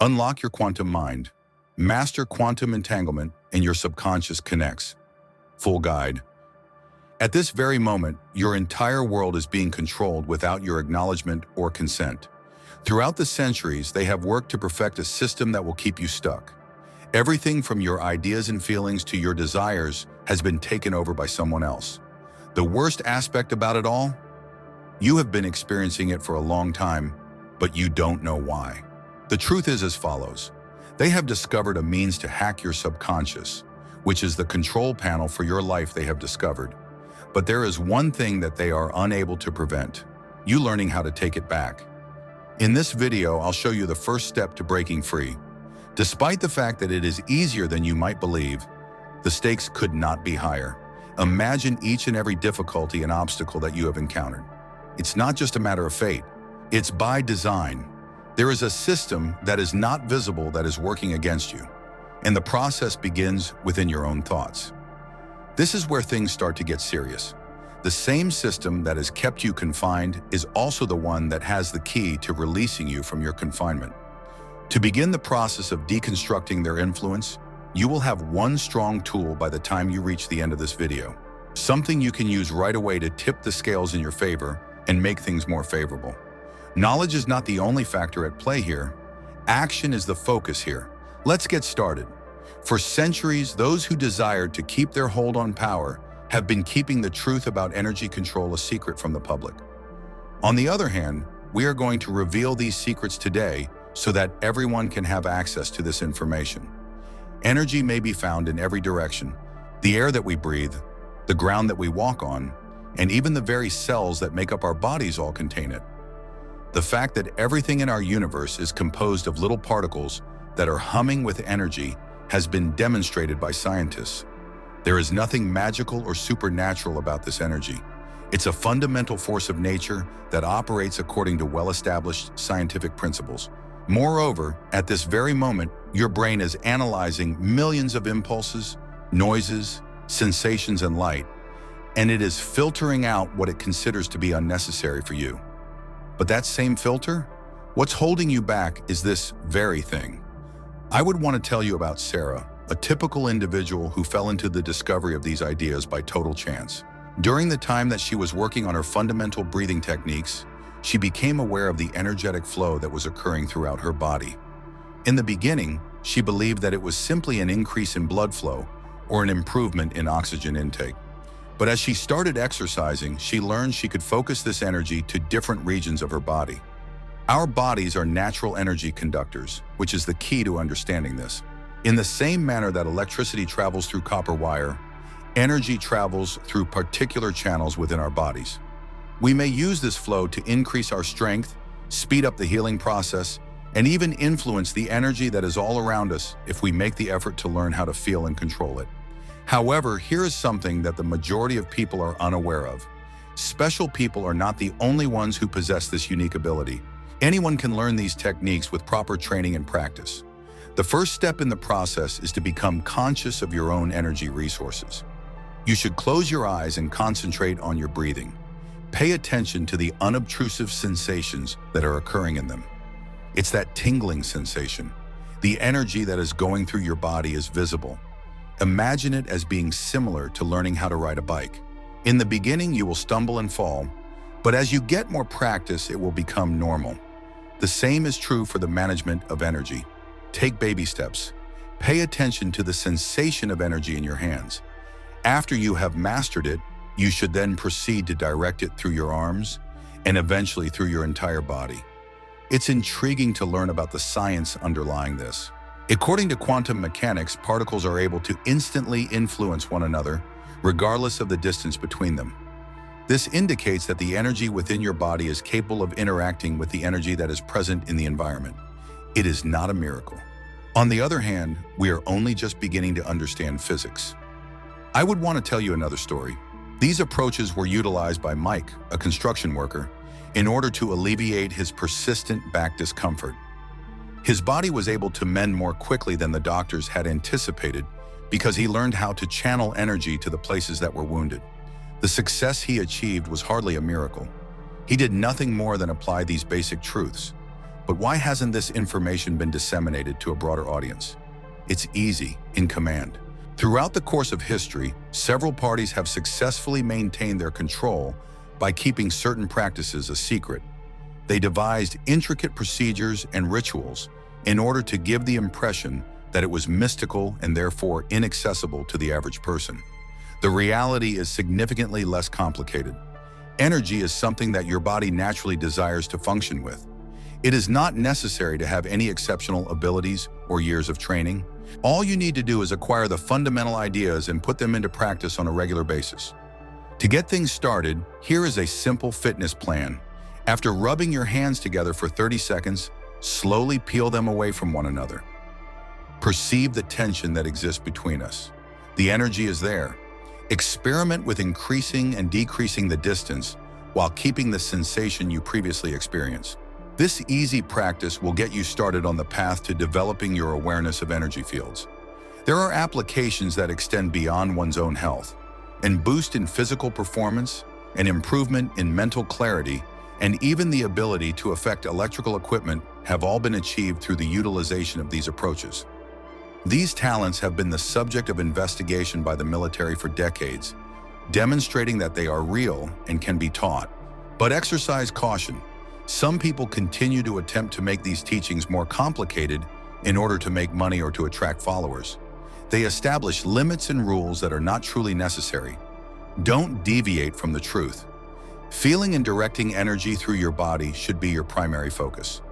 Unlock your quantum mind. Master quantum entanglement and your subconscious connects. Full guide. At this very moment, your entire world is being controlled without your acknowledgement or consent. Throughout the centuries, they have worked to perfect a system that will keep you stuck. Everything from your ideas and feelings to your desires has been taken over by someone else. The worst aspect about it all? You have been experiencing it for a long time, but you don't know why. The truth is as follows. They have discovered a means to hack your subconscious, which is the control panel for your life they have discovered. But there is one thing that they are unable to prevent: you learning how to take it back. In this video, I'll show you the first step to breaking free. Despite the fact that it is easier than you might believe, the stakes could not be higher. Imagine each and every difficulty and obstacle that you have encountered. It's not just a matter of fate, it's by design. There is a system that is not visible that is working against you, and the process begins within your own thoughts. This is where things start to get serious. The same system that has kept you confined is also the one that has the key to releasing you from your confinement. To begin the process of deconstructing their influence, you will have one strong tool by the time you reach the end of this video. Something you can use right away to tip the scales in your favor and make things more favorable. Knowledge is not the only factor at play here. Action is the focus here. Let's get started. For centuries, those who desired to keep their hold on power have been keeping the truth about energy control a secret from the public. On the other hand, we are going to reveal these secrets today so that everyone can have access to this information. Energy may be found in every direction. The air that we breathe, the ground that we walk on, and even the very cells that make up our bodies all contain it. The fact that everything in our universe is composed of little particles that are humming with energy has been demonstrated by scientists. There is nothing magical or supernatural about this energy. It's a fundamental force of nature that operates according to well-established scientific principles. Moreover, at this very moment, your brain is analyzing millions of impulses, noises, sensations, and light, and it is filtering out what it considers to be unnecessary for you. But that same filter? What's holding you back is this very thing. I would want to tell you about Sarah, a typical individual who fell into the discovery of these ideas by total chance. During the time that she was working on her fundamental breathing techniques, she became aware of the energetic flow that was occurring throughout her body. In the beginning, she believed that it was simply an increase in blood flow or an improvement in oxygen intake. But as she started exercising, she learned she could focus this energy to different regions of her body. Our bodies are natural energy conductors, which is the key to understanding this. In the same manner that electricity travels through copper wire, energy travels through particular channels within our bodies. We may use this flow to increase our strength, speed up the healing process, and even influence the energy that is all around us if we make the effort to learn how to feel and control it. However, here is something that the majority of people are unaware of. Special people are not the only ones who possess this unique ability. Anyone can learn these techniques with proper training and practice. The first step in the process is to become conscious of your own energy resources. You should close your eyes and concentrate on your breathing. Pay attention to the unobtrusive sensations that are occurring in them. It's that tingling sensation. The energy that is going through your body is visible. Imagine it as being similar to learning how to ride a bike. In the beginning, you will stumble and fall, but as you get more practice, it will become normal. The same is true for the management of energy. Take baby steps. Pay attention to the sensation of energy in your hands. After you have mastered it, you should then proceed to direct it through your arms and eventually through your entire body. It's intriguing to learn about the science underlying this. According to quantum mechanics, particles are able to instantly influence one another, regardless of the distance between them. This indicates that the energy within your body is capable of interacting with the energy that is present in the environment. It is not a miracle. On the other hand, we are only just beginning to understand physics. I would want to tell you another story. These approaches were utilized by Mike, a construction worker, in order to alleviate his persistent back discomfort. His body was able to mend more quickly than the doctors had anticipated because he learned how to channel energy to the places that were wounded. The success he achieved was hardly a miracle. He did nothing more than apply these basic truths. But why hasn't this information been disseminated to a broader audience? It's easy, in command. Throughout the course of history, several parties have successfully maintained their control by keeping certain practices a secret. They devised intricate procedures and rituals in order to give the impression that it was mystical and therefore inaccessible to the average person. The reality is significantly less complicated. Energy is something that your body naturally desires to function with. It is not necessary to have any exceptional abilities or years of training. All you need to do is acquire the fundamental ideas and put them into practice on a regular basis. To get things started, here is a simple fitness plan. After rubbing your hands together for 30 seconds, slowly peel them away from one another. Perceive the tension that exists between us. The energy is there. Experiment with increasing and decreasing the distance while keeping the sensation you previously experienced. This easy practice will get you started on the path to developing your awareness of energy fields. There are applications that extend beyond one's own health and boost in physical performance, an improvement in mental clarity, and even the ability to affect electrical equipment have all been achieved through the utilization of these approaches. These talents have been the subject of investigation by the military for decades, demonstrating that they are real and can be taught. But exercise caution. Some people continue to attempt to make these teachings more complicated in order to make money or to attract followers. They establish limits and rules that are not truly necessary. Don't deviate from the truth. Feeling and directing energy through your body should be your primary focus.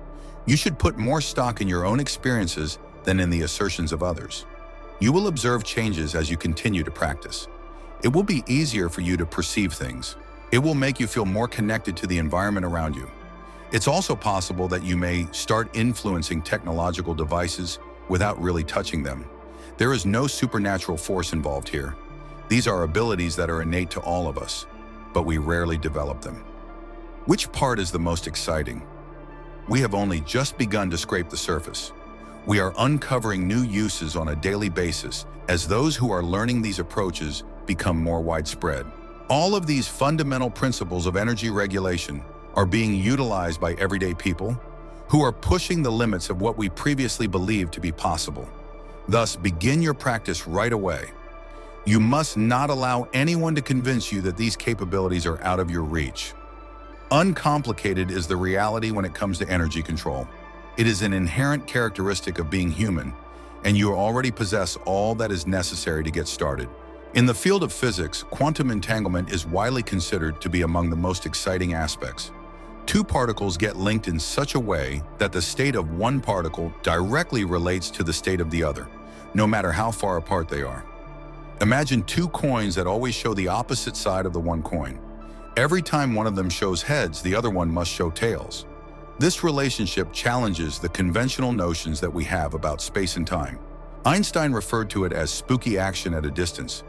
You should put more stock in your own experiences than in the assertions of others. You will observe changes as you continue to practice. It will be easier for you to perceive things. It will make you feel more connected to the environment around you. It's also possible that you may start influencing technological devices without really touching them. There is no supernatural force involved here. These are abilities that are innate to all of us, but we rarely develop them. Which part is the most exciting? We have only just begun to scrape the surface. We are uncovering new uses on a daily basis as those who are learning these approaches become more widespread. All of these fundamental principles of energy regulation are being utilized by everyday people who are pushing the limits of what we previously believed to be possible. Thus, begin your practice right away. You must not allow anyone to convince you that these capabilities are out of your reach. Uncomplicated is the reality when it comes to energy control. It is an inherent characteristic of being human, and you already possess all that is necessary to get started. In the field of physics, quantum entanglement is widely considered to be among the most exciting aspects. Two particles get linked in such a way that the state of one particle directly relates to the state of the other, no matter how far apart they are. Imagine two coins that always show the opposite side of the one coin. Every time one of them shows heads, the other one must show tails. This relationship challenges the conventional notions that we have about space and time. Einstein referred to it as spooky action at a distance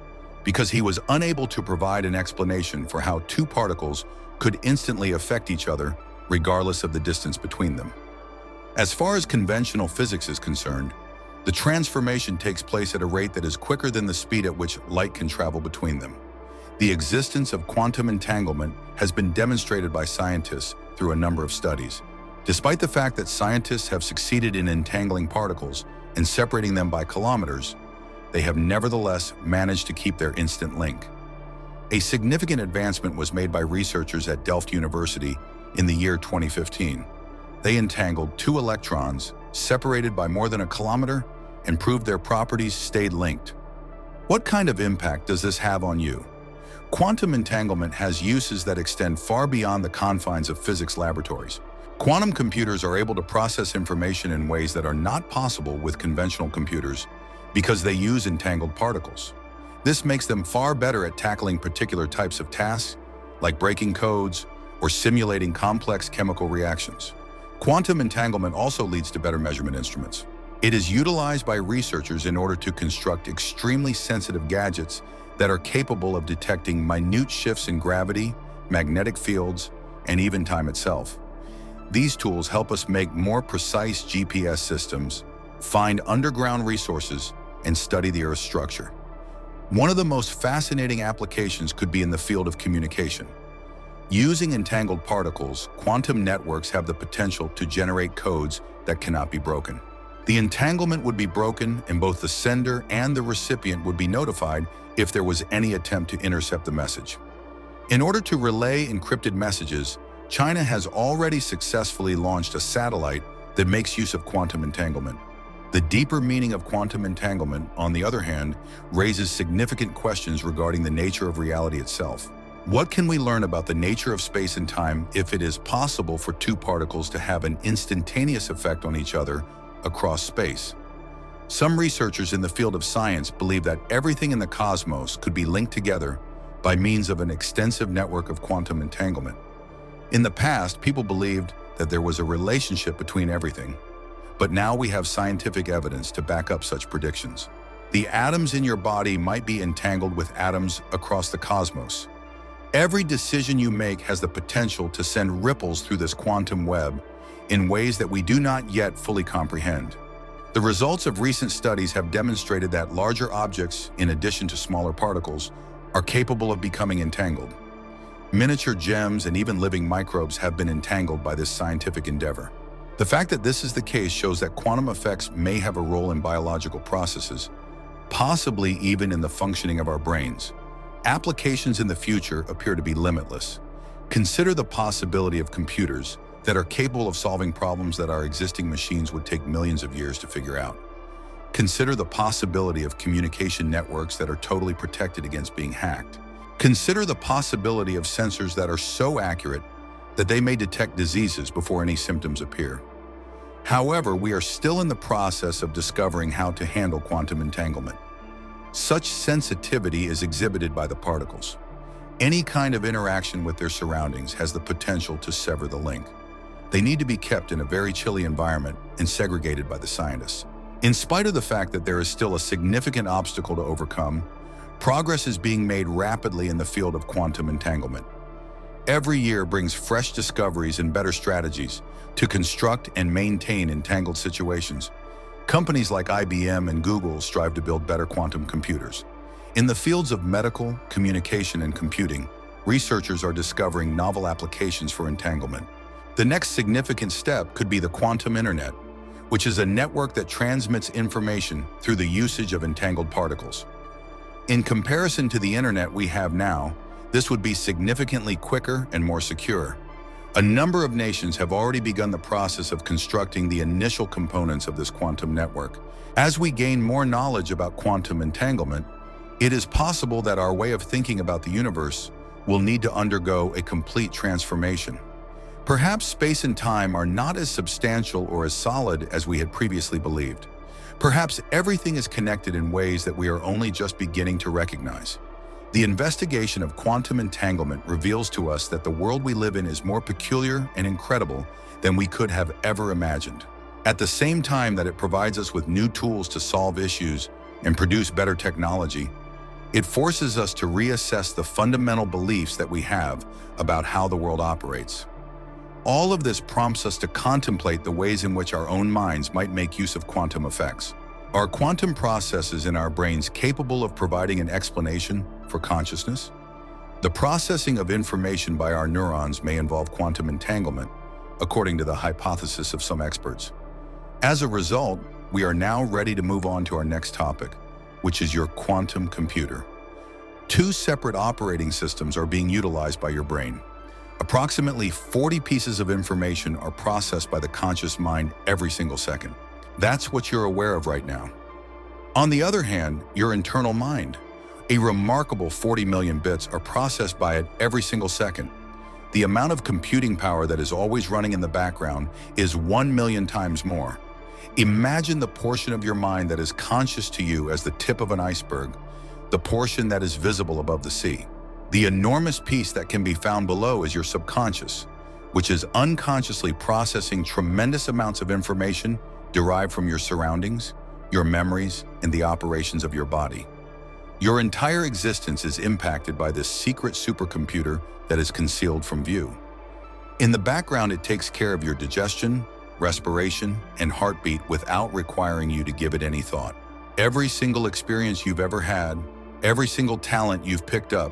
because he was unable to provide an explanation for how two particles could instantly affect each other regardless of the distance between them. As far as conventional physics is concerned, the transformation takes place at a rate that is quicker than the speed at which light can travel between them. The existence of quantum entanglement has been demonstrated by scientists through a number of studies. Despite the fact that scientists have succeeded in entangling particles and separating them by kilometers, they have nevertheless managed to keep their instant link. A significant advancement was made by researchers at Delft University in the year 2015. They entangled two electrons separated by more than a kilometer and proved their properties stayed linked. What kind of impact does this have on you? Quantum entanglement has uses that extend far beyond the confines of physics laboratories. Quantum computers are able to process information in ways that are not possible with conventional computers because they use entangled particles. This makes them far better at tackling particular types of tasks, like breaking codes or simulating complex chemical reactions. Quantum entanglement also leads to better measurement instruments. It is utilized by researchers in order to construct extremely sensitive gadgets that are capable of detecting minute shifts in gravity, magnetic fields, and even time itself. These tools help us make more precise GPS systems, find underground resources, and study the Earth's structure. One of the most fascinating applications could be in the field of communication. Using entangled particles, quantum networks have the potential to generate codes that cannot be broken. The entanglement would be broken, and both the sender and the recipient would be notified if there was any attempt to intercept the message. In order to relay encrypted messages, China has already successfully launched a satellite that makes use of quantum entanglement. The deeper meaning of quantum entanglement, on the other hand, raises significant questions regarding the nature of reality itself. What can we learn about the nature of space and time if it is possible for two particles to have an instantaneous effect on each other across space? Some researchers in the field of science believe that everything in the cosmos could be linked together by means of an extensive network of quantum entanglement. In the past, people believed that there was a relationship between everything, but now we have scientific evidence to back up such predictions. The atoms in your body might be entangled with atoms across the cosmos. Every decision you make has the potential to send ripples through this quantum web in ways that we do not yet fully comprehend. The results of recent studies have demonstrated that larger objects, in addition to smaller particles, are capable of becoming entangled. Miniature gems and even living microbes have been entangled by this scientific endeavor. The fact that this is the case shows that quantum effects may have a role in biological processes, possibly even in the functioning of our brains. Applications in the future appear to be limitless. Consider the possibility of computers that are capable of solving problems that our existing machines would take millions of years to figure out. Consider the possibility of communication networks that are totally protected against being hacked. Consider the possibility of sensors that are so accurate that they may detect diseases before any symptoms appear. However, we are still in the process of discovering how to handle quantum entanglement. Such sensitivity is exhibited by the particles. Any kind of interaction with their surroundings has the potential to sever the link. They need to be kept in a very chilly environment and segregated by the scientists. In spite of the fact that there is still a significant obstacle to overcome, progress is being made rapidly in the field of quantum entanglement. Every year brings fresh discoveries and better strategies to construct and maintain entangled situations. Companies like IBM and Google strive to build better quantum computers. In the fields of medical, communication, and computing, researchers are discovering novel applications for entanglement. The next significant step could be the quantum internet, which is a network that transmits information through the usage of entangled particles. In comparison to the internet we have now, this would be significantly quicker and more secure. A number of nations have already begun the process of constructing the initial components of this quantum network. As we gain more knowledge about quantum entanglement, it is possible that our way of thinking about the universe will need to undergo a complete transformation. Perhaps space and time are not as substantial or as solid as we had previously believed. Perhaps everything is connected in ways that we are only just beginning to recognize. The investigation of quantum entanglement reveals to us that the world we live in is more peculiar and incredible than we could have ever imagined. At the same time that it provides us with new tools to solve issues and produce better technology, it forces us to reassess the fundamental beliefs that we have about how the world operates. All of this prompts us to contemplate the ways in which our own minds might make use of quantum effects. Are quantum processes in our brains capable of providing an explanation for consciousness? The processing of information by our neurons may involve quantum entanglement, according to the hypothesis of some experts. As a result, we are now ready to move on to our next topic, which is your quantum computer. Two separate operating systems are being utilized by your brain. Approximately 40 pieces of information are processed by the conscious mind every single second. That's what you're aware of right now. On the other hand, your internal mind, a remarkable 40 million bits are processed by it every single second. The amount of computing power that is always running in the background is 1 million times more. Imagine the portion of your mind that is conscious to you as the tip of an iceberg, the portion that is visible above the sea. The enormous piece that can be found below is your subconscious, which is unconsciously processing tremendous amounts of information derived from your surroundings, your memories, and the operations of your body. Your entire existence is impacted by this secret supercomputer that is concealed from view. In the background, it takes care of your digestion, respiration, and heartbeat without requiring you to give it any thought. Every single experience you've ever had, every single talent you've picked up,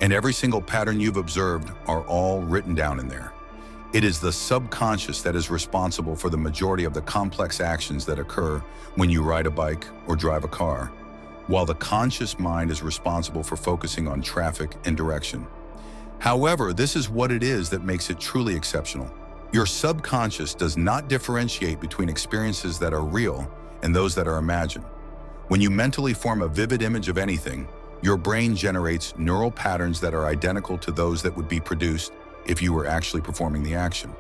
And every single pattern you've observed are all written down in there. It is the subconscious that is responsible for the majority of the complex actions that occur when you ride a bike or drive a car, while the conscious mind is responsible for focusing on traffic and direction. However, this is what it is that makes it truly exceptional. Your subconscious does not differentiate between experiences that are real and those that are imagined. When you mentally form a vivid image of anything, your brain generates neural patterns that are identical to those that would be produced if you were actually performing the action.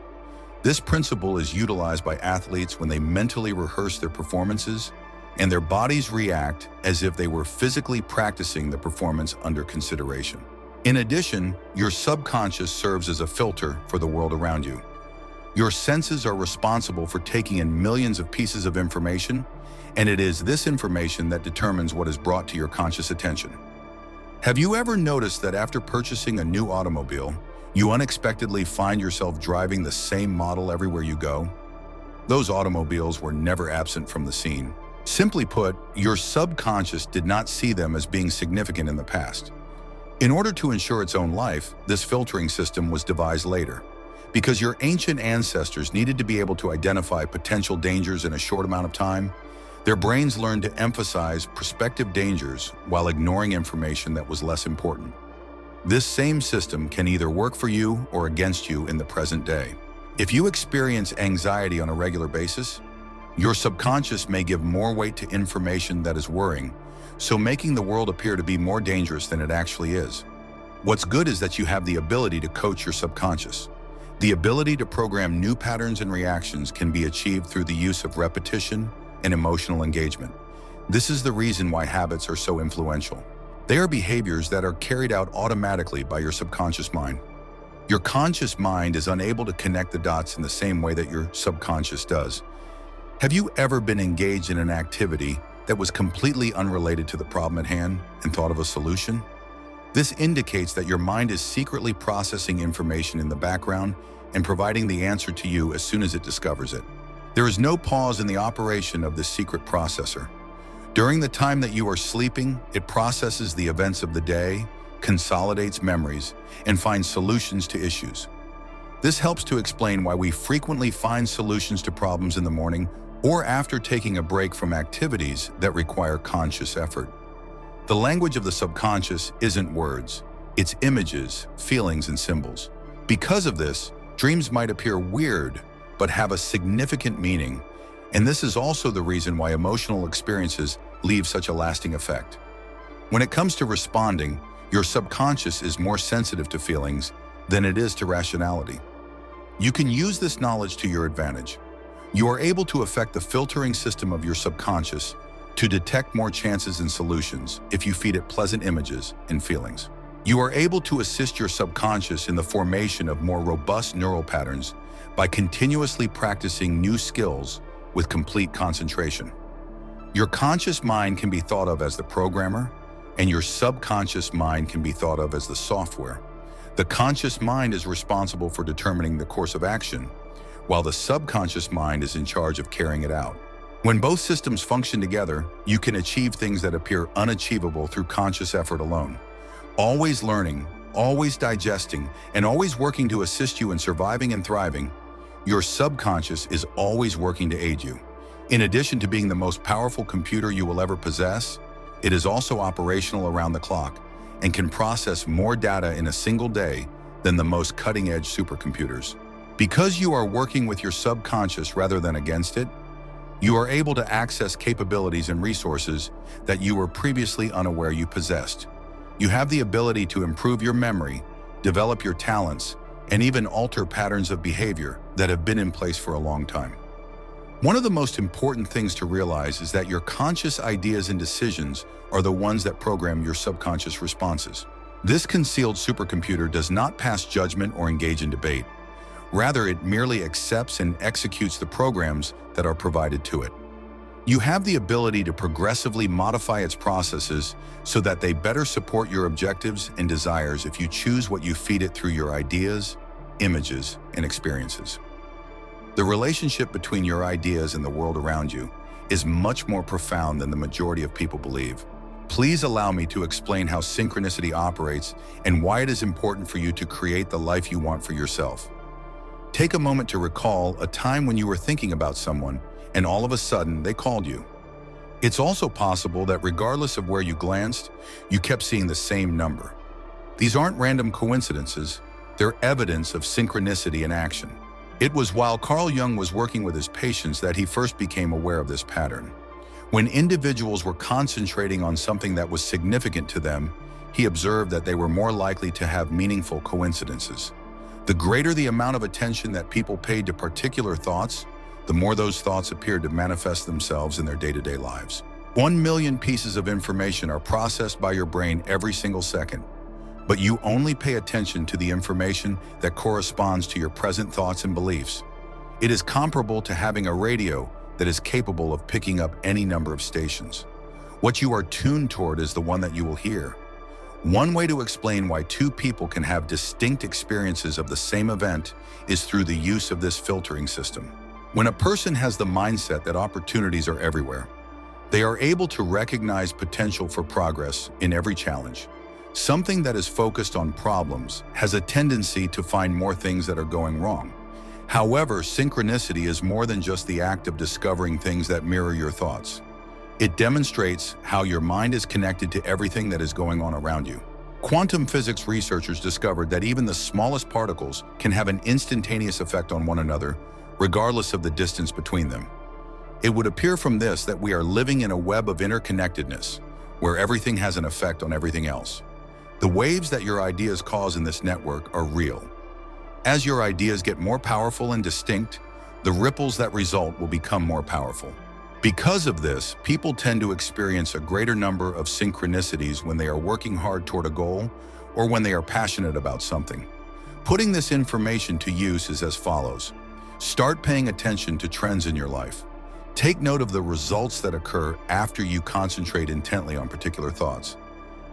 This principle is utilized by athletes when they mentally rehearse their performances, and their bodies react as if they were physically practicing the performance under consideration. In addition, your subconscious serves as a filter for the world around you. Your senses are responsible for taking in millions of pieces of information, and it is this information that determines what is brought to your conscious attention. Have you ever noticed that after purchasing a new automobile, you unexpectedly find yourself driving the same model everywhere you go? Those automobiles were never absent from the scene. Simply put, your subconscious did not see them as being significant in the past. In order to ensure its own life, this filtering system was devised later. Because your ancient ancestors needed to be able to identify potential dangers in a short amount of time, their brains learned to emphasize prospective dangers while ignoring information that was less important. This same system can either work for you or against you in the present day. If you experience anxiety on a regular basis, your subconscious may give more weight to information that is worrying, so making the world appear to be more dangerous than it actually is. What's good is that you have the ability to coach your subconscious. The ability to program new patterns and reactions can be achieved through the use of repetition and emotional engagement. This is the reason why habits are so influential. They are behaviors that are carried out automatically by your subconscious mind. Your conscious mind is unable to connect the dots in the same way that your subconscious does. Have you ever been engaged in an activity that was completely unrelated to the problem at hand and thought of a solution? This indicates that your mind is secretly processing information in the background and providing the answer to you as soon as it discovers it. There is no pause in the operation of this secret processor. During the time that you are sleeping, it processes the events of the day, consolidates memories, and finds solutions to issues. This helps to explain why we frequently find solutions to problems in the morning or after taking a break from activities that require conscious effort. The language of the subconscious isn't words, it's images, feelings, and symbols. Because of this, dreams might appear weird, but have a significant meaning, and this is also the reason why emotional experiences leave such a lasting effect. When it comes to responding, your subconscious is more sensitive to feelings than it is to rationality. You can use this knowledge to your advantage. You are able to affect the filtering system of your subconscious to detect more chances and solutions if you feed it pleasant images and feelings. You are able to assist your subconscious in the formation of more robust neural patterns by continuously practicing new skills with complete concentration. Your conscious mind can be thought of as the programmer, and your subconscious mind can be thought of as the software. The conscious mind is responsible for determining the course of action, while the subconscious mind is in charge of carrying it out. When both systems function together, you can achieve things that appear unachievable through conscious effort alone. Always learning, always digesting, and always working to assist you in surviving and thriving, your subconscious is always working to aid you. In addition to being the most powerful computer you will ever possess, it is also operational around the clock and can process more data in a single day than the most cutting-edge supercomputers. Because you are working with your subconscious rather than against it, you are able to access capabilities and resources that you were previously unaware you possessed. You have the ability to improve your memory, develop your talents, and even alter patterns of behavior that have been in place for a long time. One of the most important things to realize is that your conscious ideas and decisions are the ones that program your subconscious responses. This concealed supercomputer does not pass judgment or engage in debate. Rather, it merely accepts and executes the programs that are provided to it. You have the ability to progressively modify its processes so that they better support your objectives and desires if you choose what you feed it through your ideas, images, and experiences. The relationship between your ideas and the world around you is much more profound than the majority of people believe. Please allow me to explain how synchronicity operates and why it is important for you to create the life you want for yourself. Take a moment to recall a time when you were thinking about someone and all of a sudden they called you. It's also possible that regardless of where you glanced, you kept seeing the same number. These aren't random coincidences, they're evidence of synchronicity in action. It was while Carl Jung was working with his patients that he first became aware of this pattern. When individuals were concentrating on something that was significant to them, he observed that they were more likely to have meaningful coincidences. The greater the amount of attention that people paid to particular thoughts, the more those thoughts appeared to manifest themselves in their day-to-day lives. 1 million pieces of information are processed by your brain every single second, but you only pay attention to the information that corresponds to your present thoughts and beliefs. It is comparable to having a radio that is capable of picking up any number of stations. What you are tuned toward is the one that you will hear. One way to explain why two people can have distinct experiences of the same event is through the use of this filtering system. When a person has the mindset that opportunities are everywhere, they are able to recognize potential for progress in every challenge. Something that is focused on problems has a tendency to find more things that are going wrong. However, synchronicity is more than just the act of discovering things that mirror your thoughts. It demonstrates how your mind is connected to everything that is going on around you. Quantum physics researchers discovered that even the smallest particles can have an instantaneous effect on one another, regardless of the distance between them. It would appear from this that we are living in a web of interconnectedness, where everything has an effect on everything else. The waves that your ideas cause in this network are real. As your ideas get more powerful and distinct, the ripples that result will become more powerful. Because of this, people tend to experience a greater number of synchronicities when they are working hard toward a goal or when they are passionate about something. Putting this information to use is as follows. Start paying attention to trends in your life. Take note of the results that occur after you concentrate intently on particular thoughts.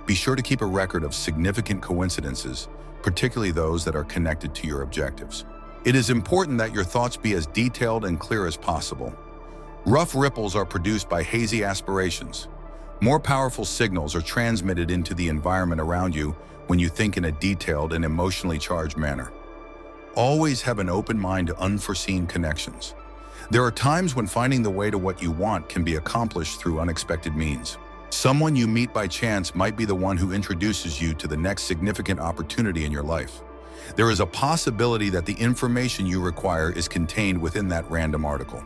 Be sure to keep a record of significant coincidences, particularly those that are connected to your objectives. It is important that your thoughts be as detailed and clear as possible. Rough ripples are produced by hazy aspirations. More powerful signals are transmitted into the environment around you when you think in a detailed and emotionally charged manner. Always have an open mind to unforeseen connections. There are times when finding the way to what you want can be accomplished through unexpected means. Someone you meet by chance might be the one who introduces you to the next significant opportunity in your life. There is a possibility that the information you require is contained within that random article.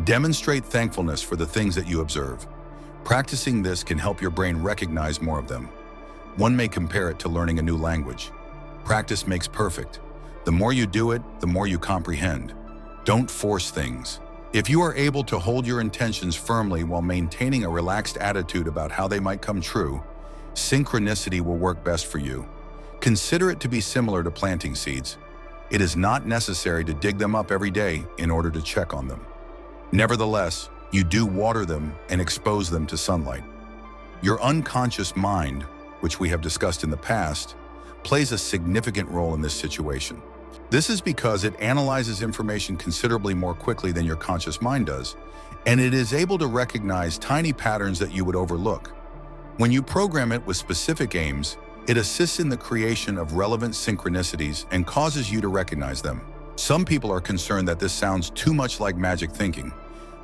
Demonstrate thankfulness for the things that you observe. Practicing this can help your brain recognize more of them. One may compare it to learning a new language. Practice makes perfect. The more you do it, the more you comprehend. Don't force things. If you are able to hold your intentions firmly while maintaining a relaxed attitude about how they might come true, synchronicity will work best for you. Consider it to be similar to planting seeds. It is not necessary to dig them up every day in order to check on them. Nevertheless, you do water them and expose them to sunlight. Your unconscious mind, which we have discussed in the past, plays a significant role in this situation. This is because it analyzes information considerably more quickly than your conscious mind does, and it is able to recognize tiny patterns that you would overlook. When you program it with specific aims, it assists in the creation of relevant synchronicities and causes you to recognize them. Some people are concerned that this sounds too much like magic thinking,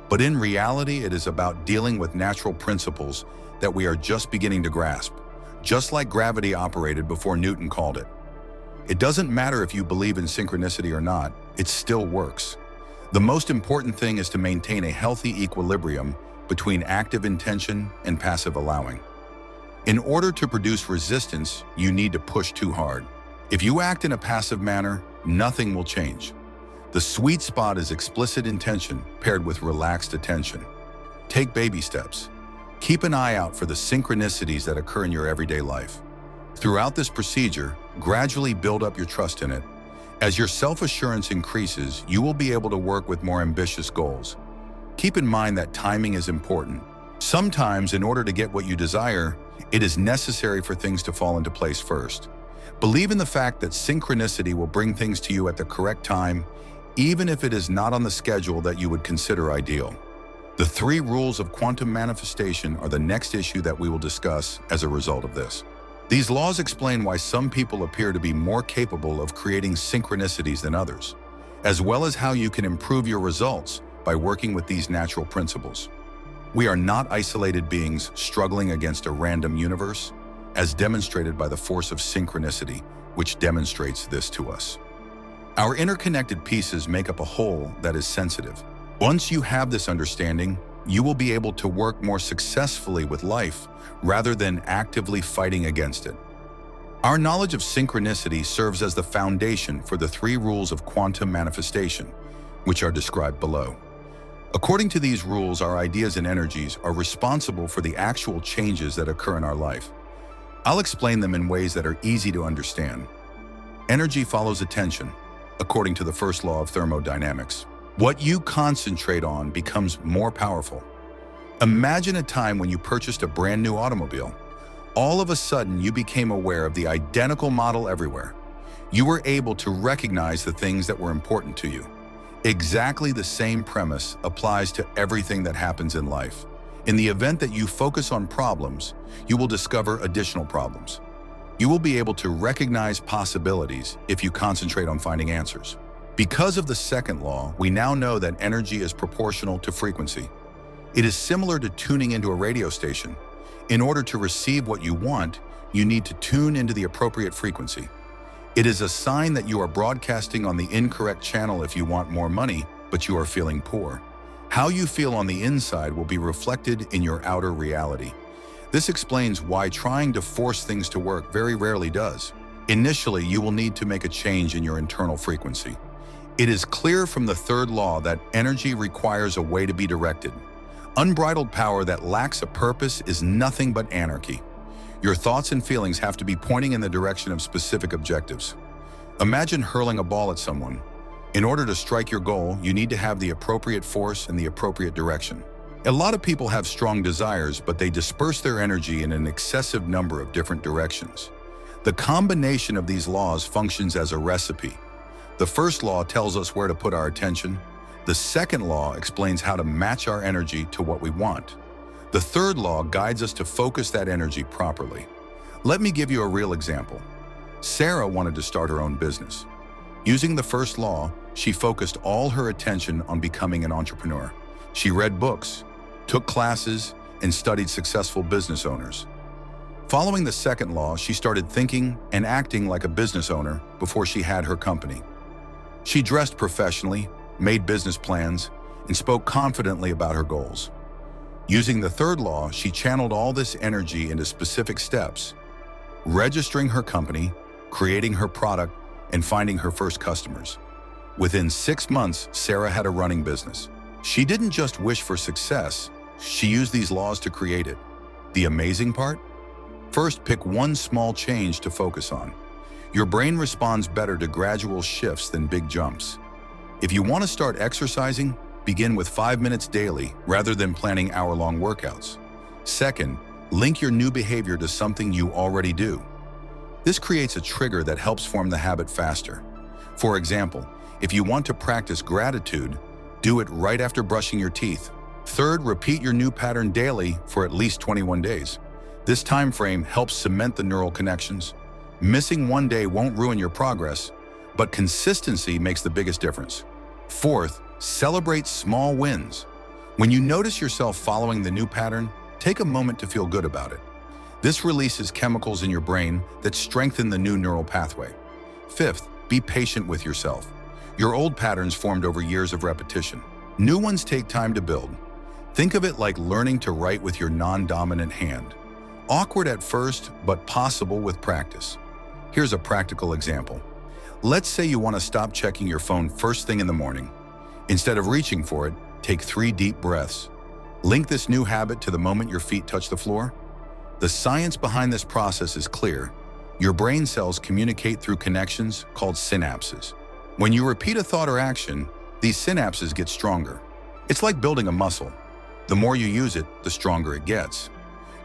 but in reality, it is about dealing with natural principles that we are just beginning to grasp, just like gravity operated before Newton called it. It doesn't matter if you believe in synchronicity or not, it still works. The most important thing is to maintain a healthy equilibrium between active intention and passive allowing. In order to produce resistance, you need to push too hard. If you act in a passive manner, nothing will change. The sweet spot is explicit intention paired with relaxed attention. Take baby steps. Keep an eye out for the synchronicities that occur in your everyday life. Throughout this procedure, gradually build up your trust in it. As your self-assurance increases, you will be able to work with more ambitious goals. Keep in mind that timing is important. Sometimes, in order to get what you desire, it is necessary for things to fall into place first. Believe in the fact that synchronicity will bring things to you at the correct time, even if it is not on the schedule that you would consider ideal. The 3 rules of quantum manifestation are the next issue that we will discuss as a result of this. These laws explain why some people appear to be more capable of creating synchronicities than others, as well as how you can improve your results by working with these natural principles. We are not isolated beings struggling against a random universe, as demonstrated by the force of synchronicity, which demonstrates this to us. Our interconnected pieces make up a whole that is sensitive. Once you have this understanding, you will be able to work more successfully with life rather than actively fighting against it. Our knowledge of synchronicity serves as the foundation for the 3 rules of quantum manifestation, which are described below. According to these rules, our ideas and energies are responsible for the actual changes that occur in our life. I'll explain them in ways that are easy to understand. Energy follows attention, according to the first law of thermodynamics. What you concentrate on becomes more powerful. Imagine a time when you purchased a brand new automobile. All of a sudden, you became aware of the identical model everywhere. You were able to recognize the things that were important to you. Exactly the same premise applies to everything that happens in life. In the event that you focus on problems, you will discover additional problems. You will be able to recognize possibilities if you concentrate on finding answers. Because of the second law, we now know that energy is proportional to frequency. It is similar to tuning into a radio station. In order to receive what you want, you need to tune into the appropriate frequency. It is a sign that you are broadcasting on the incorrect channel if you want more money, but you are feeling poor. How you feel on the inside will be reflected in your outer reality. This explains why trying to force things to work very rarely does. Initially, you will need to make a change in your internal frequency. It is clear from the third law that energy requires a way to be directed. Unbridled power that lacks a purpose is nothing but anarchy. Your thoughts and feelings have to be pointing in the direction of specific objectives. Imagine hurling a ball at someone. In order to strike your goal, you need to have the appropriate force and the appropriate direction. A lot of people have strong desires, but they disperse their energy in an excessive number of different directions. The combination of these laws functions as a recipe. The first law tells us where to put our attention. The second law explains how to match our energy to what we want. The third law guides us to focus that energy properly. Let me give you a real example. Sarah wanted to start her own business. Using the first law, she focused all her attention on becoming an entrepreneur. She read books, took classes, and studied successful business owners. Following the second law, she started thinking and acting like a business owner before she had her company. She dressed professionally, made business plans, and spoke confidently about her goals. Using the third law, she channeled all this energy into specific steps: registering her company, creating her product, and finding her first customers. Within 6 months, Sarah had a running business. She didn't just wish for success, she used these laws to create it. The amazing part? First, pick one small change to focus on. Your brain responds better to gradual shifts than big jumps. If you want to start exercising, begin with 5 minutes daily rather than planning hour-long workouts. Second, link your new behavior to something you already do. This creates a trigger that helps form the habit faster. For example, if you want to practice gratitude, do it right after brushing your teeth. Third, repeat your new pattern daily for at least 21 days. This time frame helps cement the neural connections. Missing one day won't ruin your progress, but consistency makes the biggest difference. Fourth, celebrate small wins. When you notice yourself following the new pattern, take a moment to feel good about it. This releases chemicals in your brain that strengthen the new neural pathway. Fifth, be patient with yourself. Your old patterns formed over years of repetition. New ones take time to build. Think of it like learning to write with your non-dominant hand. Awkward at first, but possible with practice. Here's a practical example. Let's say you want to stop checking your phone first thing in the morning. Instead of reaching for it, take 3 deep breaths. Link this new habit to the moment your feet touch the floor. The science behind this process is clear. Your brain cells communicate through connections called synapses. When you repeat a thought or action, these synapses get stronger. It's like building a muscle. The more you use it, the stronger it gets.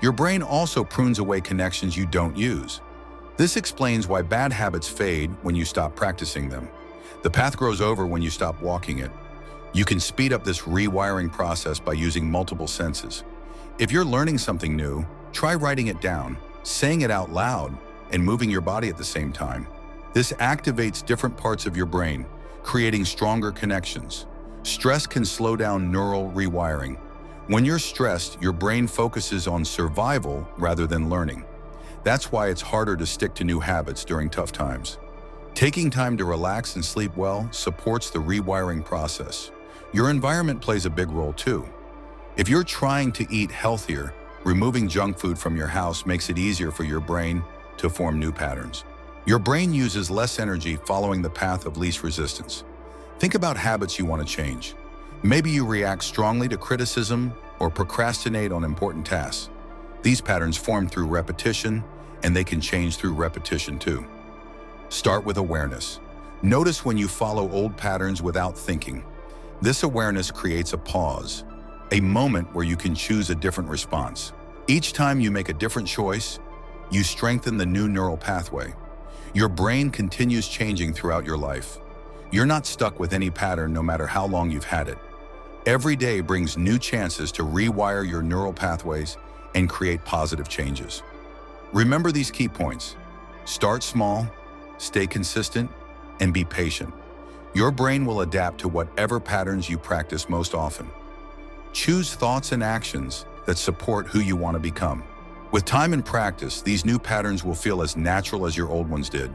Your brain also prunes away connections you don't use. This explains why bad habits fade when you stop practicing them. The path grows over when you stop walking it. You can speed up this rewiring process by using multiple senses. If you're learning something new, try writing it down, saying it out loud, and moving your body at the same time. This activates different parts of your brain, creating stronger connections. Stress can slow down neural rewiring. When you're stressed, your brain focuses on survival rather than learning. That's why it's harder to stick to new habits during tough times. Taking time to relax and sleep well supports the rewiring process. Your environment plays a big role too. If you're trying to eat healthier, removing junk food from your house makes it easier for your brain to form new patterns. Your brain uses less energy following the path of least resistance. Think about habits you want to change. Maybe you react strongly to criticism or procrastinate on important tasks. These patterns form through repetition, and they can change through repetition too. Start with awareness. Notice when you follow old patterns without thinking. This awareness creates a pause, a moment where you can choose a different response. Each time you make a different choice, you strengthen the new neural pathway. Your brain continues changing throughout your life. You're not stuck with any pattern no matter how long you've had it. Every day brings new chances to rewire your neural pathways and create positive changes. Remember these key points. Start small, stay consistent, and be patient. Your brain will adapt to whatever patterns you practice most often. Choose thoughts and actions that support who you want to become. With time and practice, these new patterns will feel as natural as your old ones did.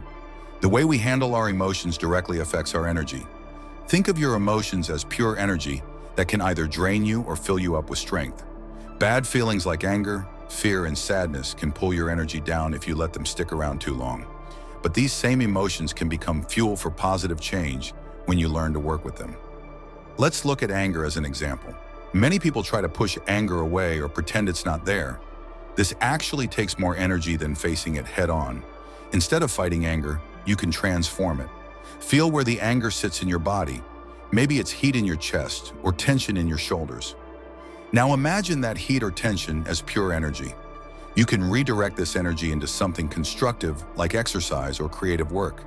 The way we handle our emotions directly affects our energy. Think of your emotions as pure energy that can either drain you or fill you up with strength. Bad feelings like anger, fear, and sadness can pull your energy down if you let them stick around too long. But these same emotions can become fuel for positive change when you learn to work with them. Let's look at anger as an example. Many people try to push anger away or pretend it's not there. This actually takes more energy than facing it head-on. Instead of fighting anger, you can transform it. Feel where the anger sits in your body. Maybe it's heat in your chest or tension in your shoulders. Now imagine that heat or tension as pure energy. You can redirect this energy into something constructive like exercise or creative work.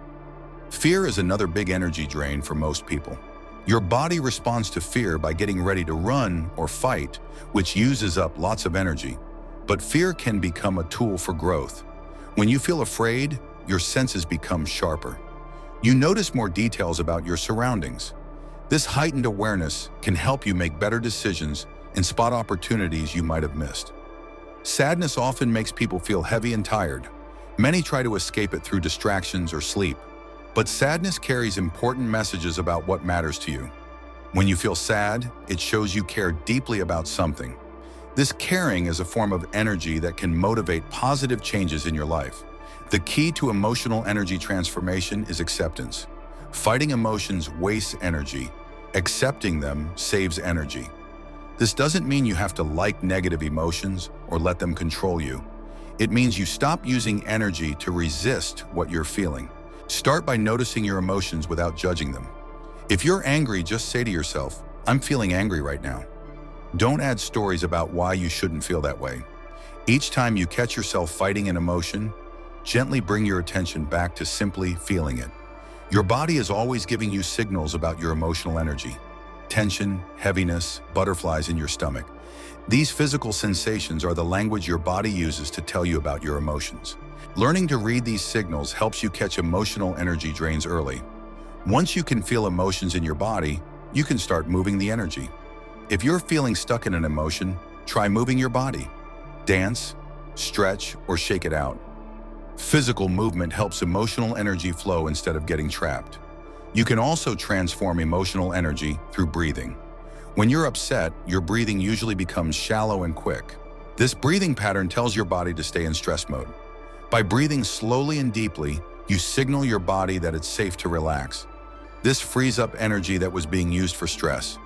Fear is another big energy drain for most people. Your body responds to fear by getting ready to run or fight, which uses up lots of energy. But fear can become a tool for growth. When you feel afraid, your senses become sharper. You notice more details about your surroundings. This heightened awareness can help you make better decisions and spot opportunities you might have missed. Sadness often makes people feel heavy and tired. Many try to escape it through distractions or sleep. But sadness carries important messages about what matters to you. When you feel sad, it shows you care deeply about something. This caring is a form of energy that can motivate positive changes in your life. The key to emotional energy transformation is acceptance. Fighting emotions wastes energy. Accepting them saves energy. This doesn't mean you have to like negative emotions or let them control you. It means you stop using energy to resist what you're feeling. Start by noticing your emotions without judging them. If you're angry, just say to yourself, "I'm feeling angry right now." Don't add stories about why you shouldn't feel that way. Each time you catch yourself fighting an emotion, gently bring your attention back to simply feeling it. Your body is always giving you signals about your emotional energy. Tension, heaviness, butterflies in your stomach. These physical sensations are the language your body uses to tell you about your emotions. Learning to read these signals helps you catch emotional energy drains early. Once you can feel emotions in your body, you can start moving the energy. If you're feeling stuck in an emotion, try moving your body. Dance, stretch, or shake it out. Physical movement helps emotional energy flow instead of getting trapped. You can also transform emotional energy through breathing. When you're upset, your breathing usually becomes shallow and quick. This breathing pattern tells your body to stay in stress mode. By breathing slowly and deeply, you signal your body that it's safe to relax. This frees up energy that was being used for stress.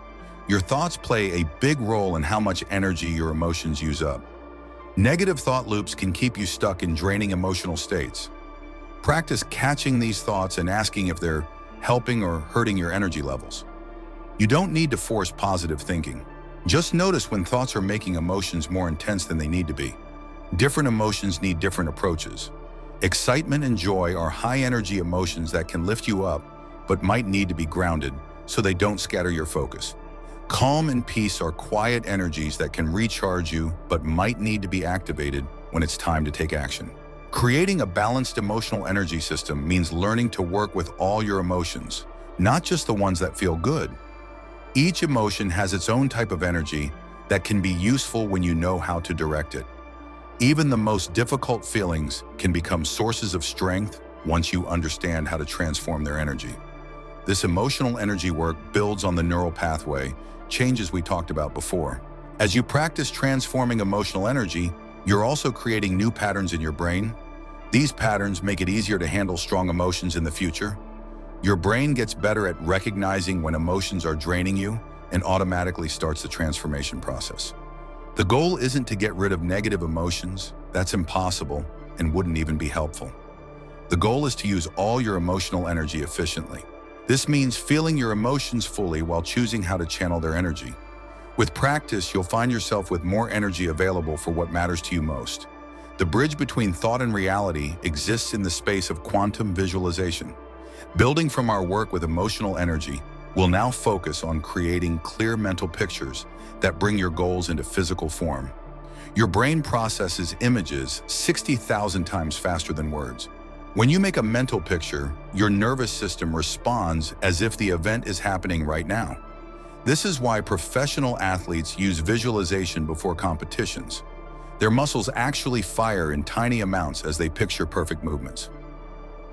Your thoughts play a big role in how much energy your emotions use up. Negative thought loops can keep you stuck in draining emotional states. Practice catching these thoughts and asking if they're helping or hurting your energy levels. You don't need to force positive thinking. Just notice when thoughts are making emotions more intense than they need to be. Different emotions need different approaches. Excitement and joy are high-energy emotions that can lift you up, but might need to be grounded so they don't scatter your focus. Calm and peace are quiet energies that can recharge you but might need to be activated when it's time to take action. Creating a balanced emotional energy system means learning to work with all your emotions, not just the ones that feel good. Each emotion has its own type of energy that can be useful when you know how to direct it. Even the most difficult feelings can become sources of strength once you understand how to transform their energy. This emotional energy work builds on the neural pathway changes we talked about before. As you practice transforming emotional energy, you're also creating new patterns in your brain. These patterns make it easier to handle strong emotions in the future. Your brain gets better at recognizing when emotions are draining you and automatically starts the transformation process. The goal isn't to get rid of negative emotions. That's impossible and wouldn't even be helpful. The goal is to use all your emotional energy efficiently. This means feeling your emotions fully while choosing how to channel their energy. With practice, you'll find yourself with more energy available for what matters to you most. The bridge between thought and reality exists in the space of quantum visualization. Building from our work with emotional energy, we'll now focus on creating clear mental pictures that bring your goals into physical form. Your brain processes images 60,000 times faster than words. When you make a mental picture, your nervous system responds as if the event is happening right now. This is why professional athletes use visualization before competitions. Their muscles actually fire in tiny amounts as they picture perfect movements.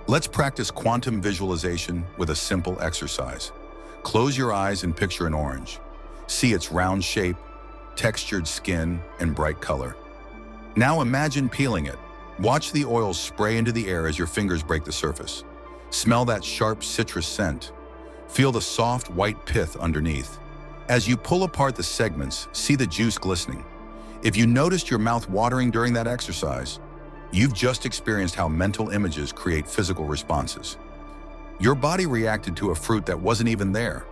Let's practice quantum visualization with a simple exercise. Close your eyes and picture an orange. See its round shape, textured skin, and bright color. Now imagine peeling it. Watch the oils spray into the air as your fingers break the surface. Smell that sharp citrus scent. Feel the soft white pith underneath. As you pull apart the segments, see the juice glistening. If you noticed your mouth watering during that exercise, you've just experienced how mental images create physical responses. Your body reacted to a fruit that wasn't even there.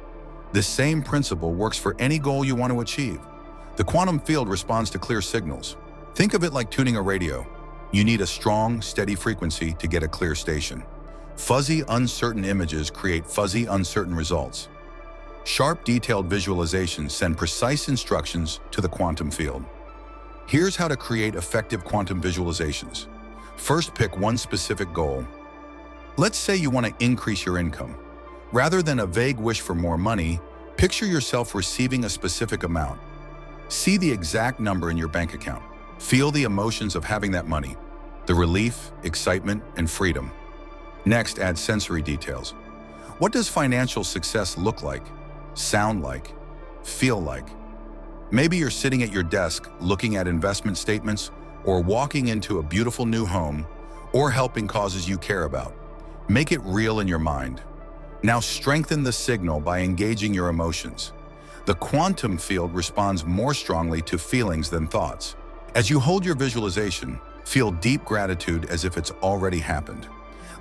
This same principle works for any goal you want to achieve. The quantum field responds to clear signals. Think of it like tuning a radio. You need a strong, steady frequency to get a clear station. Fuzzy, uncertain images create fuzzy, uncertain results. Sharp, detailed visualizations send precise instructions to the quantum field. Here's how to create effective quantum visualizations. First, pick one specific goal. Let's say you want to increase your income. Rather than a vague wish for more money, picture yourself receiving a specific amount. See the exact number in your bank account. Feel the emotions of having that money, the relief, excitement, and freedom. Next, add sensory details. What does financial success look like, sound like, feel like? Maybe you're sitting at your desk looking at investment statements, or walking into a beautiful new home, or helping causes you care about. Make it real in your mind. Now strengthen the signal by engaging your emotions. The quantum field responds more strongly to feelings than thoughts. As you hold your visualization, feel deep gratitude as if it's already happened.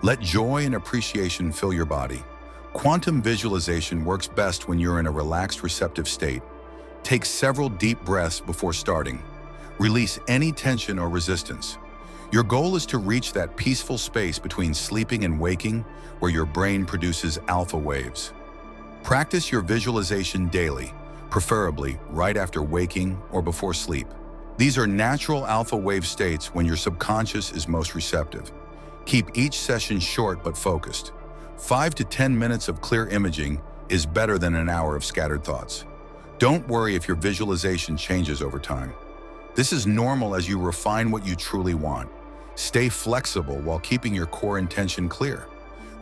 Let joy and appreciation fill your body. Quantum visualization works best when you're in a relaxed, receptive state. Take several deep breaths before starting. Release any tension or resistance. Your goal is to reach that peaceful space between sleeping and waking where your brain produces alpha waves. Practice your visualization daily, preferably right after waking or before sleep. These are natural alpha wave states when your subconscious is most receptive. Keep each session short but focused. 5 to 10 minutes of clear imaging is better than an hour of scattered thoughts. Don't worry if your visualization changes over time. This is normal as you refine what you truly want. Stay flexible while keeping your core intention clear.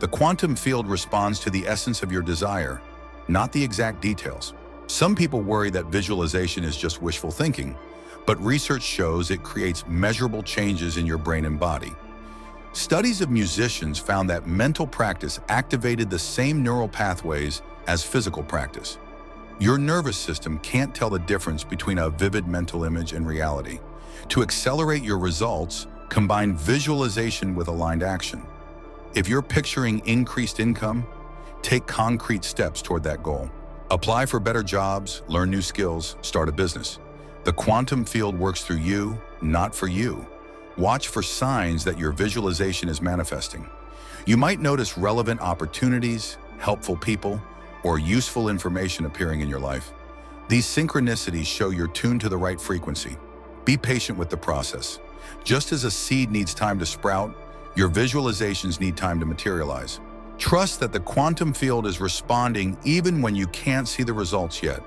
The quantum field responds to the essence of your desire, not the exact details. Some people worry that visualization is just wishful thinking, but research shows it creates measurable changes in your brain and body. Studies of musicians found that mental practice activated the same neural pathways as physical practice. Your nervous system can't tell the difference between a vivid mental image and reality. To accelerate your results, combine visualization with aligned action. If you're picturing increased income, take concrete steps toward that goal. Apply for better jobs, learn new skills, start a business. The quantum field works through you, not for you. Watch for signs that your visualization is manifesting. You might notice relevant opportunities, helpful people, or useful information appearing in your life. These synchronicities show you're tuned to the right frequency. Be patient with the process. Just as a seed needs time to sprout, your visualizations need time to materialize. Trust that the quantum field is responding even when you can't see the results yet.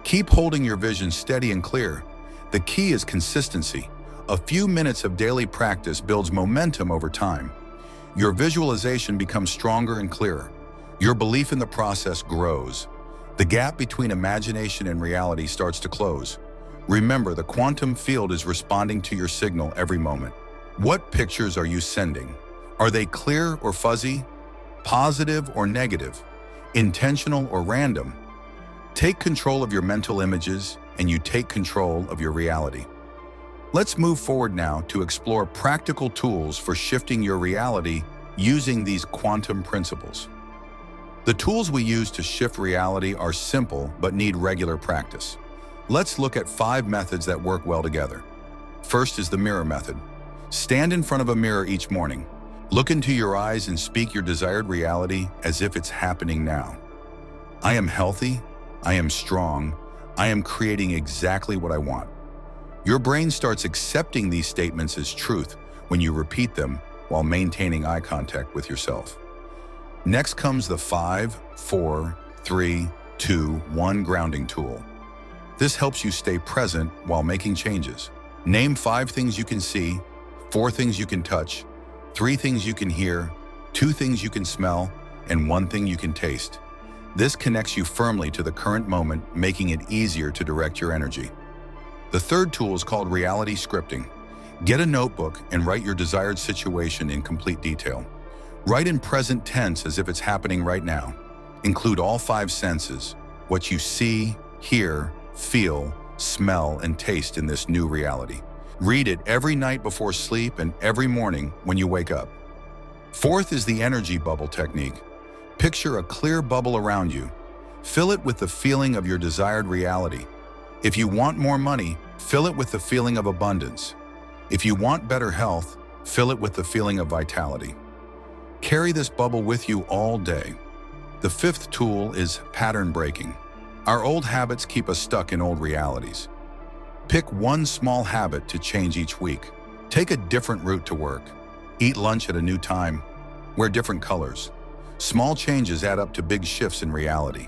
Keep holding your vision steady and clear. The key is consistency. A few minutes of daily practice builds momentum over time. Your visualization becomes stronger and clearer. Your belief in the process grows. The gap between imagination and reality starts to close. Remember, the quantum field is responding to your signal every moment. What pictures are you sending? Are they clear or fuzzy? Positive or negative? Intentional or random? Take control of your mental images, and you take control of your reality. Let's move forward now to explore practical tools for shifting your reality using these quantum principles. The tools we use to shift reality are simple but need regular practice. Let's look at 5 methods that work well together. First is the mirror method. Stand in front of a mirror each morning. Look into your eyes and speak your desired reality as if it's happening now. I am healthy. I am strong. I am creating exactly what I want. Your brain starts accepting these statements as truth when you repeat them while maintaining eye contact with yourself. Next comes the 5, 4, 3, 2, 1 grounding tool. This helps you stay present while making changes. Name 5 things you can see, 4 things you can touch, 3 things you can hear, 2 things you can smell, and 1 thing you can taste. This connects you firmly to the current moment, making it easier to direct your energy. The third tool is called reality scripting. Get a notebook and write your desired situation in complete detail. Write in present tense as if it's happening right now. Include all 5 senses, what you see, hear, feel, smell, and taste in this new reality. Read it every night before sleep and every morning when you wake up. Fourth is the energy bubble technique. Picture a clear bubble around you. Fill it with the feeling of your desired reality. If you want more money, fill it with the feeling of abundance. If you want better health, fill it with the feeling of vitality. Carry this bubble with you all day. The fifth tool is pattern breaking. Our old habits keep us stuck in old realities. Pick one small habit to change each week. Take a different route to work. Eat lunch at a new time. Wear different colors. Small changes add up to big shifts in reality.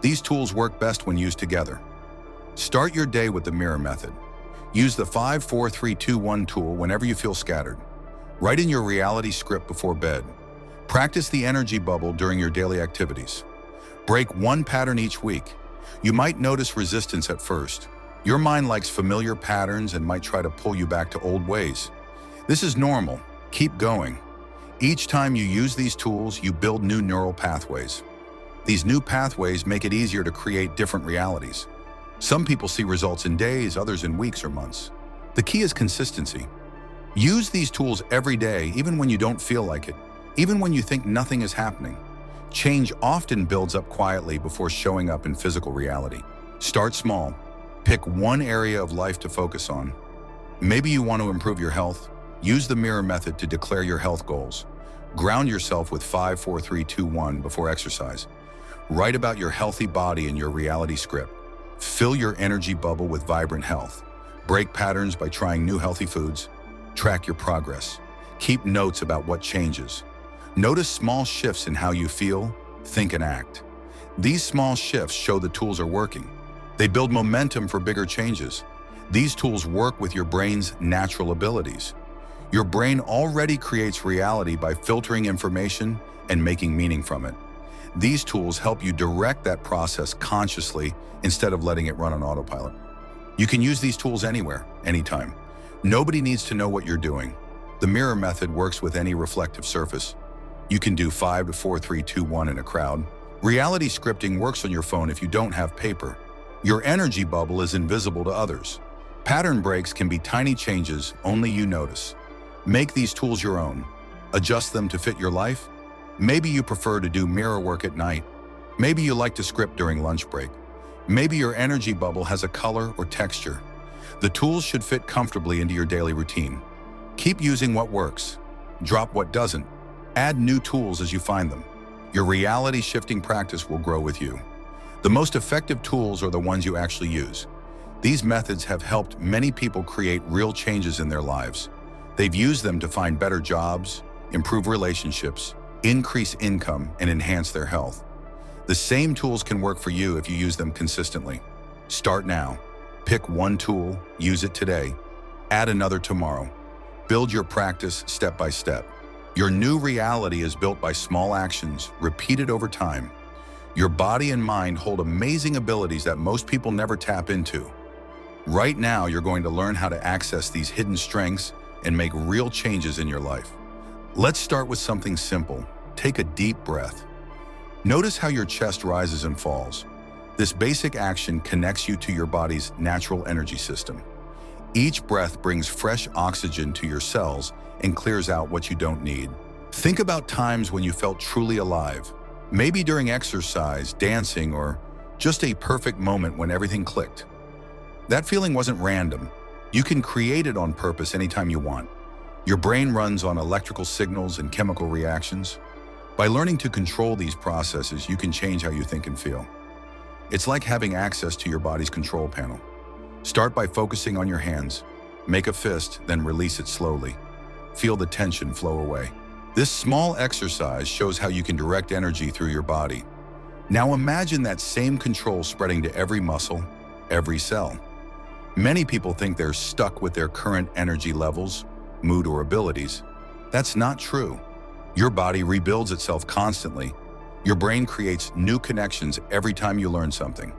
These tools work best when used together. Start your day with the mirror method. Use the 5, 4, 3, 2, 1 tool whenever you feel scattered. Write in your reality script before bed. Practice the energy bubble during your daily activities. Break one pattern each week. You might notice resistance at first. Your mind likes familiar patterns and might try to pull you back to old ways. This is normal. Keep going. Each time you use these tools, you build new neural pathways. These new pathways make it easier to create different realities. Some people see results in days, others in weeks or months. The key is consistency. Use these tools every day, even when you don't feel like it, even when you think nothing is happening. Change often builds up quietly before showing up in physical reality. Start small. Pick one area of life to focus on. Maybe you want to improve your health. Use the mirror method to declare your health goals. Ground yourself with 5, 4, 3, 2, 1 before exercise. Write about your healthy body in your reality script. Fill your energy bubble with vibrant health. Break patterns by trying new healthy foods. Track your progress. Keep notes about what changes. Notice small shifts in how you feel, think, and act. These small shifts show the tools are working. They build momentum for bigger changes. These tools work with your brain's natural abilities. Your brain already creates reality by filtering information and making meaning from it. These tools help you direct that process consciously instead of letting it run on autopilot. You can use these tools anywhere, anytime. Nobody needs to know what you're doing. The mirror method works with any reflective surface. You can do 5 to 4, 3, 2, 1 in a crowd. Reality scripting works on your phone if you don't have paper. Your energy bubble is invisible to others. Pattern breaks can be tiny changes only you notice. Make these tools your own. Adjust them to fit your life. Maybe you prefer to do mirror work at night. Maybe you like to script during lunch break. Maybe your energy bubble has a color or texture. The tools should fit comfortably into your daily routine. Keep using what works. Drop what doesn't. Add new tools as you find them. Your reality shifting practice will grow with you. The most effective tools are the ones you actually use. These methods have helped many people create real changes in their lives. They've used them to find better jobs, improve relationships, increase income, and enhance their health. The same tools can work for you if you use them consistently. Start now. Pick one tool, use it today. Add another tomorrow. Build your practice step by step. Your new reality is built by small actions, repeated over time. Your body and mind hold amazing abilities that most people never tap into. Right now, you're going to learn how to access these hidden strengths and make real changes in your life. Let's start with something simple. Take a deep breath. Notice how your chest rises and falls. This basic action connects you to your body's natural energy system. Each breath brings fresh oxygen to your cells and clears out what you don't need. Think about times when you felt truly alive. Maybe during exercise, dancing, or just a perfect moment when everything clicked. That feeling wasn't random. You can create it on purpose anytime you want. Your brain runs on electrical signals and chemical reactions. By learning to control these processes, you can change how you think and feel. It's like having access to your body's control panel. Start by focusing on your hands. Make a fist, then release it slowly. Feel the tension flow away. This small exercise shows how you can direct energy through your body. Now imagine that same control spreading to every muscle, every cell. Many people think they're stuck with their current energy levels, mood, or abilities. That's not true. Your body rebuilds itself constantly. Your brain creates new connections every time you learn something.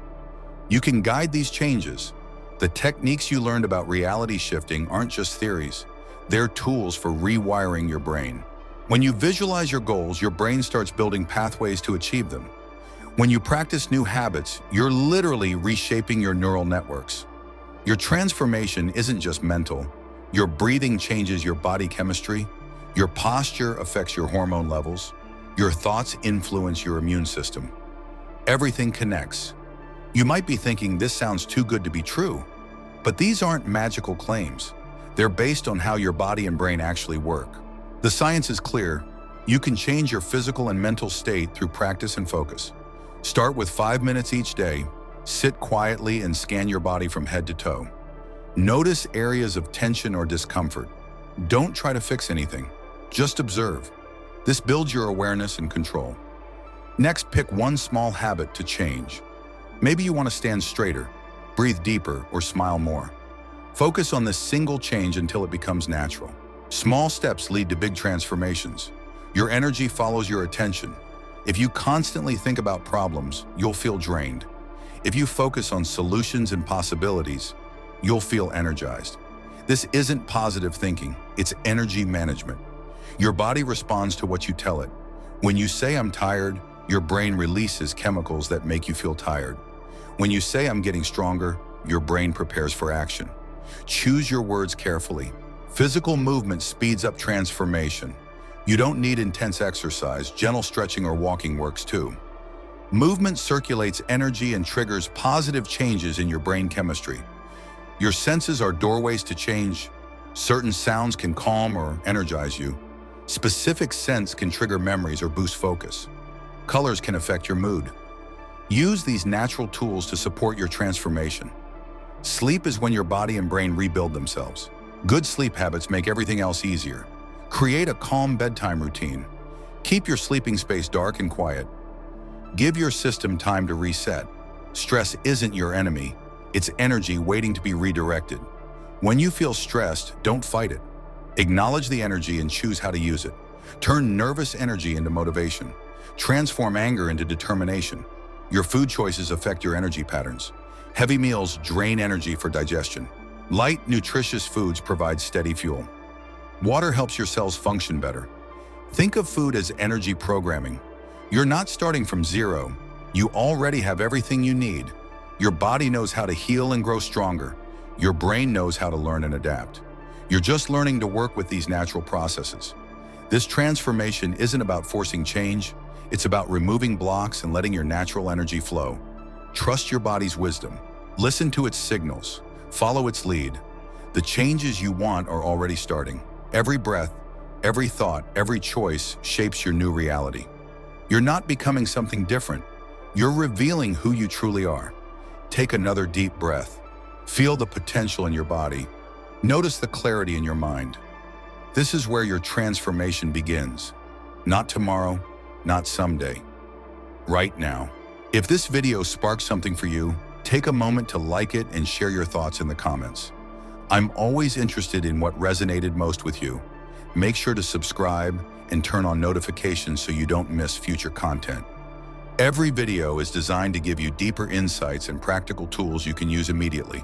You can guide these changes. The techniques you learned about reality shifting aren't just theories. They're tools for rewiring your brain. When you visualize your goals, your brain starts building pathways to achieve them. When you practice new habits, you're literally reshaping your neural networks. Your transformation isn't just mental. Your breathing changes your body chemistry. Your posture affects your hormone levels. Your thoughts influence your immune system. Everything connects. You might be thinking this sounds too good to be true, but these aren't magical claims. They're based on how your body and brain actually work. The science is clear. You can change your physical and mental state through practice and focus. Start with 5 minutes each day. Sit quietly and scan your body from head to toe. Notice areas of tension or discomfort. Don't try to fix anything. Just observe. This builds your awareness and control. Next, pick one small habit to change. Maybe you want to stand straighter, breathe deeper, or smile more. Focus on this single change until it becomes natural. Small steps lead to big transformations. Your energy follows your attention. If you constantly think about problems, you'll feel drained. If you focus on solutions and possibilities, you'll feel energized. This isn't positive thinking, it's energy management. Your body responds to what you tell it. When you say I'm tired, your brain releases chemicals that make you feel tired. When you say I'm getting stronger, your brain prepares for action. Choose your words carefully. Physical movement speeds up transformation. You don't need intense exercise, gentle stretching or walking works too. Movement circulates energy and triggers positive changes in your brain chemistry. Your senses are doorways to change. Certain sounds can calm or energize you. Specific scents can trigger memories or boost focus. Colors can affect your mood. Use these natural tools to support your transformation. Sleep is when your body and brain rebuild themselves. Good sleep habits make everything else easier. Create a calm bedtime routine. Keep your sleeping space dark and quiet. Give your system time to reset. Stress isn't your enemy. It's energy waiting to be redirected. When you feel stressed, don't fight it. Acknowledge the energy and choose how to use it. Turn nervous energy into motivation. Transform anger into determination. Your food choices affect your energy patterns. Heavy meals drain energy for digestion. Light, nutritious foods provide steady fuel. Water helps your cells function better. Think of food as energy programming. You're not starting from zero. You already have everything you need. Your body knows how to heal and grow stronger. Your brain knows how to learn and adapt. You're just learning to work with these natural processes. This transformation isn't about forcing change. It's about removing blocks and letting your natural energy flow. Trust your body's wisdom. Listen to its signals. Follow its lead. The changes you want are already starting. Every breath, every thought, every choice shapes your new reality. You're not becoming something different. You're revealing who you truly are. Take another deep breath. Feel the potential in your body. Notice the clarity in your mind. This is where your transformation begins. Not tomorrow, not someday. Right now. If this video sparked something for you, take a moment to like it and share your thoughts in the comments. I'm always interested in what resonated most with you. Make sure to subscribe and turn on notifications so you don't miss future content. Every video is designed to give you deeper insights and practical tools you can use immediately.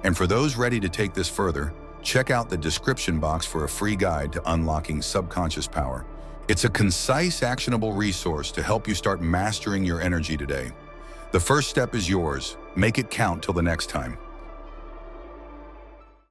And for those ready to take this further, check out the description box for a free guide to unlocking subconscious power. It's a concise, actionable resource to help you start mastering your energy today. The first step is yours. Make it count till the next time.